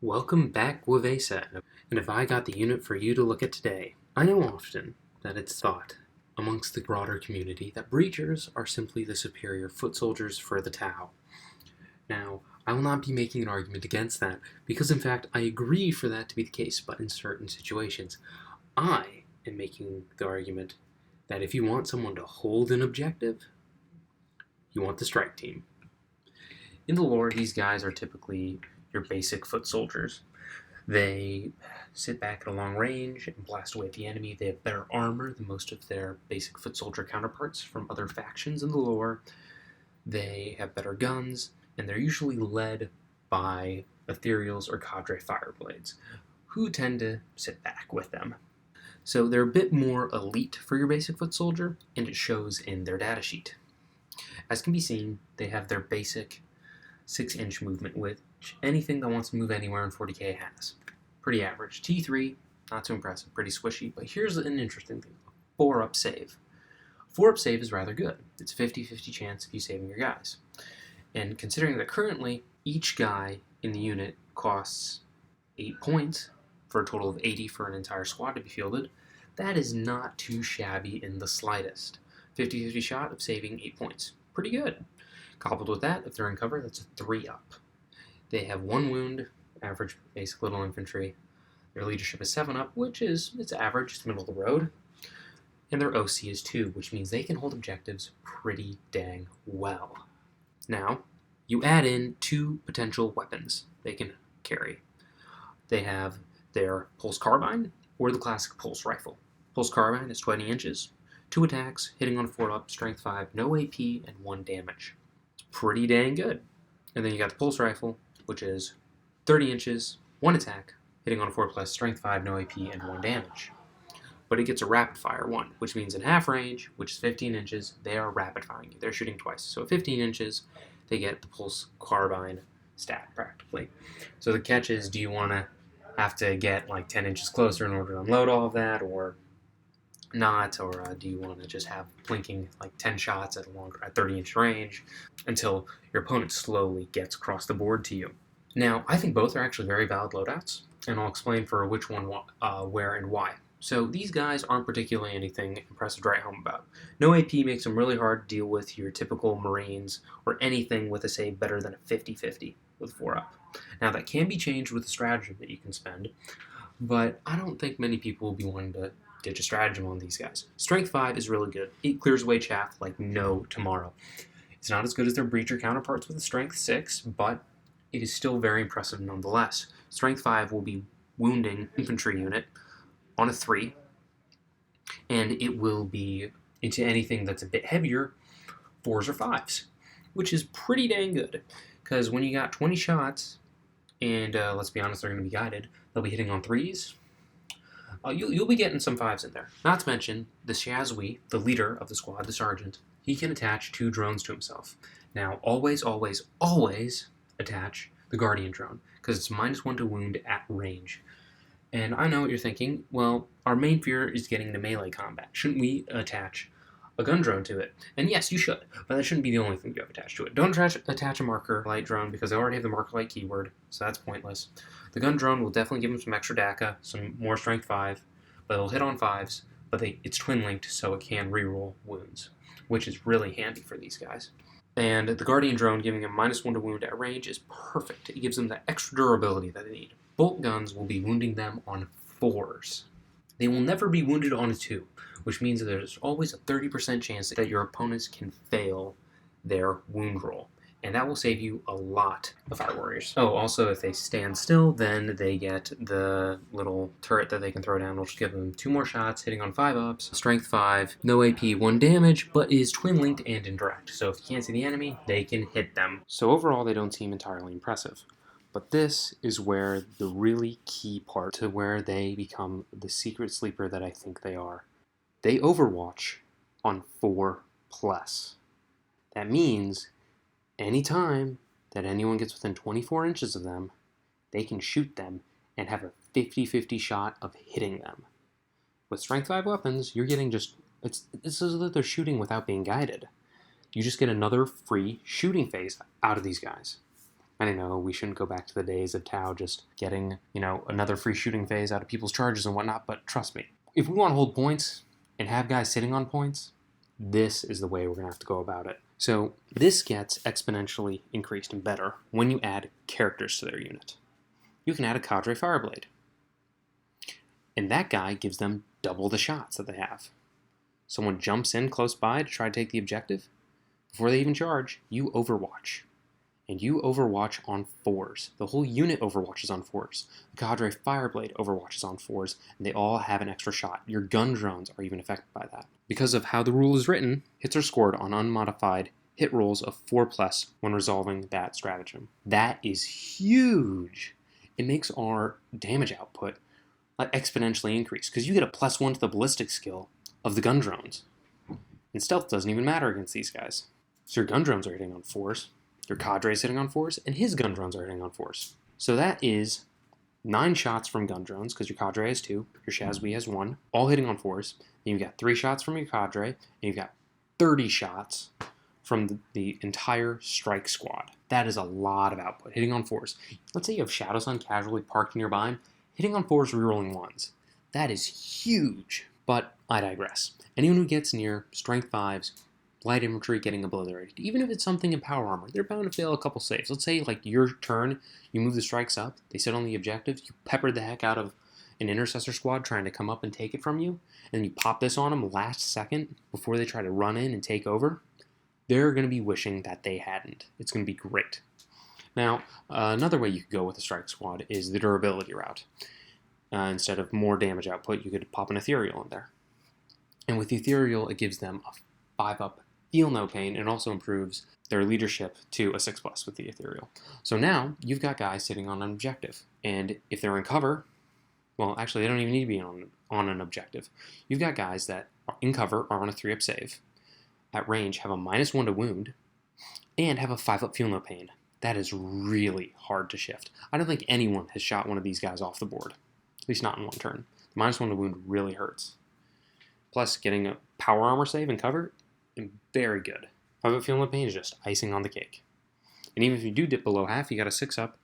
Welcome back, Wavesa, and if I got the unit for you to look at today, I know often that it's thought amongst the broader community that breachers are simply the superior foot soldiers for the Tau. Now, I will not be making an argument against that, because in fact I agree for that to be the case, but in certain situations. I am making the argument that if you want someone to hold an objective, you want the strike team. In the lore, these guys are typically your basic foot soldiers. They sit back at a long range and blast away at the enemy. They have better armor than most of their basic foot soldier counterparts from other factions in the lore. They have better guns, and they're usually led by ethereals or cadre fireblades, who tend to sit back with them. So they're a bit more elite for your basic foot soldier, and it shows in their datasheet. As can be seen, they have their basic 6-inch movement, which anything that wants to move anywhere in 40k has. Pretty average. T3, not too impressive, pretty squishy, but here's an interesting thing. 4-up save. 4-up save is rather good. It's a 50-50 chance of you saving your guys. And considering that currently, each guy in the unit costs 8 points, for a total of 80 for an entire squad to be fielded, that is not too shabby in the slightest. 50-50 shot of saving 8 points. Pretty good. Coupled with that, if they're in cover, that's a 3-up. They have 1 wound, average basic little infantry. Their leadership is 7-up, which is, it's average, it's middle of the road. And their OC is 2, which means they can hold objectives pretty dang well. Now, you add in 2 potential weapons they can carry. They have their pulse carbine or the classic pulse rifle. Pulse carbine is 20 inches, 2 attacks, hitting on a 4-up, strength 5, no AP, and 1 damage. Pretty dang good. And then you got the pulse rifle, which is 30 inches, 1 attack, hitting on a 4+, strength 5, no AP, and 1 damage. But it gets a rapid fire 1, which means in half range, which is 15 inches, they are rapid firing you. They're shooting twice. So at 15 inches, they get the pulse carbine stat practically. So the catch is, do you want to have to get like 10 inches closer in order to unload all of that, or not, or do you want to just have blinking like 10 shots at 30-inch range until your opponent slowly gets across the board to you? Now, I think both are actually very valid loadouts, and I'll explain for which one, where, and why. So these guys aren't particularly anything impressive to write home about. No AP makes them really hard to deal with your typical Marines or anything with a save better than a 50-50 with 4-up. Now, that can be changed with a stratagem that you can spend, but I don't think many people will be wanting to ditch a stratagem on these guys. Strength 5 is really good. It clears away chaff like no tomorrow. It's not as good as their breacher counterparts with a Strength 6, but it is still very impressive nonetheless. Strength 5 will be wounding infantry unit on a 3, and it will be into anything that's a bit heavier, 4s or 5s, which is pretty dang good, because when you got 20 shots, and let's be honest, they're going to be guided, they'll be hitting on 3s, you'll be getting some 5s in there. Not to mention, the Shazwi, the leader of the squad, the sergeant, he can attach 2 drones to himself. Now, always, always, always attach the Guardian drone, because it's -1 to wound at range. And I know what you're thinking, well, our main fear is getting into melee combat. Shouldn't we attach a gun drone to it? And yes, you should, but that shouldn't be the only thing you have attached to it. Don't attach a marker light drone, because they already have the marker light keyword, so that's pointless. The gun drone will definitely give them some extra DACA, some more strength 5, but it'll hit on 5s, but it's twin linked, so it can reroll wounds, which is really handy for these guys. And the Guardian drone giving them -1 to wound at range is perfect. It gives them that extra durability that they need. Bolt guns will be wounding them on 4s. They will never be wounded on a 2, which means that there's always a 30% chance that your opponents can fail their wound roll. And that will save you a lot of Fire Warriors. Oh, also, if they stand still, then they get the little turret that they can throw down, which will give them 2 more shots, hitting on 5-ups, strength 5, no AP, 1 damage, but is twin-linked and indirect. So if you can't see the enemy, they can hit them. So overall, they don't seem entirely impressive. But this is where the really key part to where they become the secret sleeper that I think they are. They Overwatch on 4+. That means anytime that anyone gets within 24 inches of them, they can shoot them and have a 50-50 shot of hitting them. With Strength 5 weapons, you're getting it's as though they're shooting without being guided. You just get another free shooting phase out of these guys. I don't know, we shouldn't go back to the days of Tau just getting, another free shooting phase out of people's charges and whatnot, but trust me, if we want to hold points and have guys sitting on points, this is the way we're going to have to go about it. So this gets exponentially increased and better when you add characters to their unit. You can add a Cadre Fireblade, and that guy gives them double the shots that they have. Someone jumps in close by to try to take the objective. Before they even charge, you overwatch. And you overwatch on 4s. The whole unit overwatches on 4s. The Cadre Fireblade overwatches on 4s, and they all have an extra shot. Your gun drones are even affected by that. Because of how the rule is written, hits are scored on unmodified hit rolls of 4+ when resolving that stratagem. That is huge. It makes our damage output exponentially increase, because you get a +1 to the ballistic skill of the gun drones. And stealth doesn't even matter against these guys. So your gun drones are hitting on 4s. Your Cadre is hitting on 4s, and his gun drones are hitting on 4s. So that is 9 shots from gun drones, because your Cadre has 2, your Shazwi has 1, all hitting on 4s. Then you've got 3 shots from your Cadre, and you've got 30 shots from the entire strike squad. That is a lot of output, hitting on 4s. Let's say you have Shadow Sun casually parked nearby, hitting on 4s, rerolling 1s. That is huge, but I digress. Anyone who gets near Strength 5s, light infantry getting obliterated, even if it's something in power armor, they're bound to fail a couple saves. Let's say, like, your turn, you move the strikes up, they sit on the objectives, you peppered the heck out of an intercessor squad trying to come up and take it from you, and you pop this on them last second before they try to run in and take over, they're going to be wishing that they hadn't. It's going to be great. Now, another way you could go with a strike squad is the durability route. Instead of more damage output, you could pop an ethereal in there. And with the ethereal, it gives them a 5-up feel no pain, and also improves their leadership to a 6+ with the ethereal. So now you've got guys sitting on an objective, and if they're in cover, well, actually they don't even need to be on an objective. You've got guys that are in cover, are on a 3-up save, at range have a -1 to wound, and have a 5-up feel no pain. That is really hard to shift. I don't think anyone has shot one of these guys off the board, at least not in one turn. The -1 to wound really hurts. Plus, getting a power armor save and cover, very good. 5-up feel no pain is just icing on the cake. And even if you do dip below half, you got a 6-up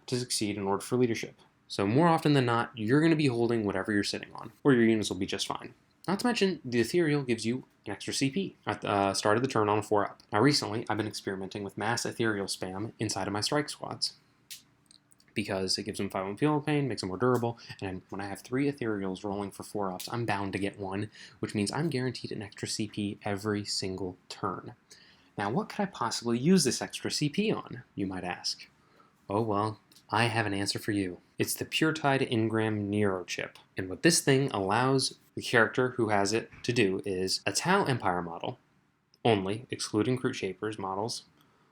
to succeed in order for leadership. So more often than not, you're going to be holding whatever you're sitting on, or your units will be just fine. Not to mention, the ethereal gives you an extra CP at the start of the turn on a 4-up. Now recently, I've been experimenting with mass ethereal spam inside of my strike squads, because it gives them 5-up feel no pain, makes them more durable, and when I have 3 ethereals rolling for 4-ups, I'm bound to get 1, which means I'm guaranteed an extra CP every single turn. Now, what could I possibly use this extra CP on, you might ask? Oh well, I have an answer for you. It's the PureTide Ingram Nero chip, and what this thing allows the character who has it to do is a Tau Empire model, only, excluding Crew Shapers models.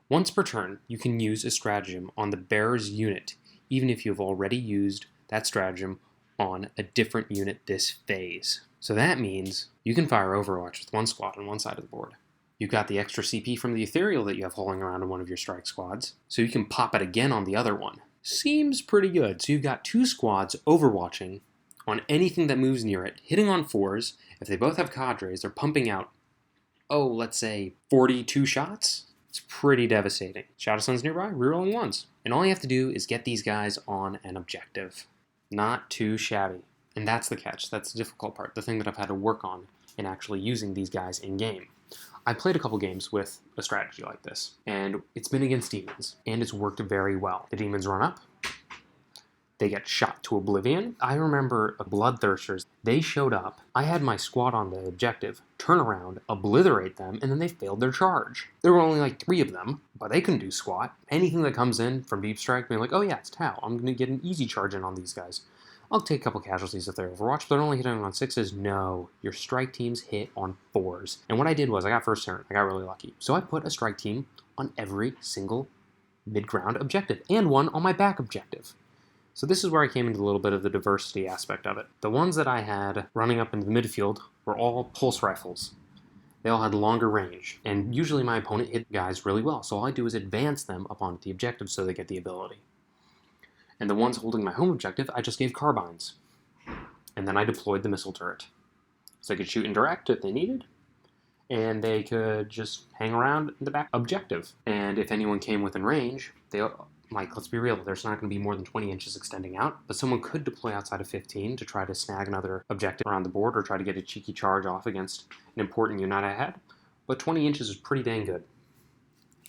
Once per turn, you can use a stratagem on the bearer's unit, even if you've already used that stratagem on a different unit this phase. So that means you can fire Overwatch with 1 squad on one side of the board. You've got the extra CP from the ethereal that you have hauling around in one of your strike squads, so you can pop it again on the other one. Seems pretty good. So you've got 2 squads overwatching on anything that moves near it, hitting on 4s. If they both have cadres, they're pumping out, let's say 42 shots. It's pretty devastating. Shadow Sun's nearby, rerolling 1s. And all you have to do is get these guys on an objective. Not too shabby. And that's the catch. That's the difficult part. The thing that I've had to work on in actually using these guys in-game. I played a couple games with a strategy like this, and it's been against demons, and it's worked very well. The demons run up, they get shot to oblivion. I remember Bloodthirsters, they showed up, I had my squad on the objective, turn around, obliterate them, and then they failed their charge. There were only like 3 of them, but they couldn't do squat. Anything that comes in from Deep Strike, being like, oh yeah, it's Tau, I'm going to get an easy charge in on these guys. I'll take a couple casualties if they're Overwatch, but they're only hitting on 6s. No, your strike teams hit on 4s. And what I did was, I got first turn, I got really lucky. So I put a strike team on every single mid-ground objective, and one on my back objective. So this is where I came into a little bit of the diversity aspect of it. The ones that I had running up into the midfield were all pulse rifles. They all had longer range, and usually my opponent hit guys really well, so all I do is advance them up onto the objective so they get the ability. And the ones holding my home objective, I just gave carbines. And then I deployed the missile turret. So they could shoot indirect if they needed, and they could just hang around the back objective. And if anyone came within range, like, let's be real, there's not going to be more than 20 inches extending out, but someone could deploy outside of 15 to try to snag another objective around the board or try to get a cheeky charge off against an important unit I had. But 20 inches is pretty dang good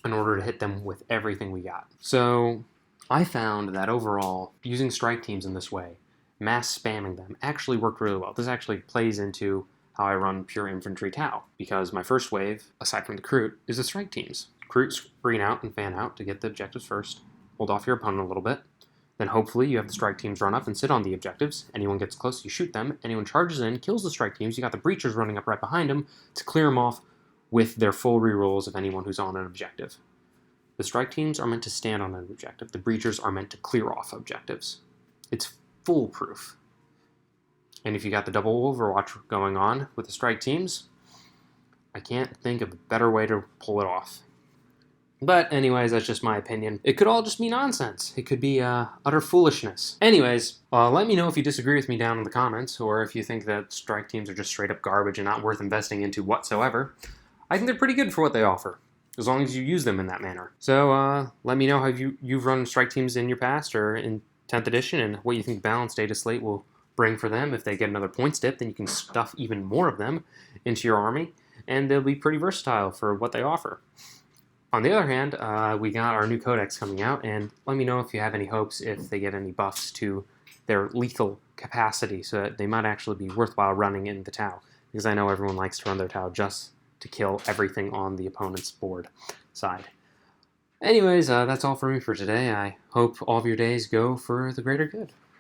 in order to hit them with everything we got. So I found that overall, using strike teams in this way, mass spamming them, actually worked really well. This actually plays into how I run pure infantry Tau, because my first wave, aside from the Kroot, is the strike teams. Kroot screen out and fan out to get the objectives first, hold off your opponent a little bit, then hopefully you have the strike teams run up and sit on the objectives. Anyone gets close, you shoot them. Anyone charges in, kills the strike teams. You got the breachers running up right behind them to clear them off with their full rerolls of anyone who's on an objective. The strike teams are meant to stand on an objective. The breachers are meant to clear off objectives. It's foolproof. And if you got the double Overwatch going on with the strike teams, I can't think of a better way to pull it off. But anyways, that's just my opinion. It could all just be nonsense. It could be utter foolishness. Anyways, let me know if you disagree with me down in the comments, or if you think that strike teams are just straight up garbage and not worth investing into whatsoever. I think they're pretty good for what they offer, as long as you use them in that manner. So let me know how you've run strike teams in your past or in 10th edition, and what you think balanced data slate will bring for them. If they get another points dip, then you can stuff even more of them into your army, and they'll be pretty versatile for what they offer. On the other hand, we got our new codex coming out, and let me know if you have any hopes if they get any buffs to their lethal capacity, so that they might actually be worthwhile running in the Tau, because I know everyone likes to run their Tau just to kill everything on the opponent's board side. Anyways, that's all for me for today. I hope all of your days go for the greater good.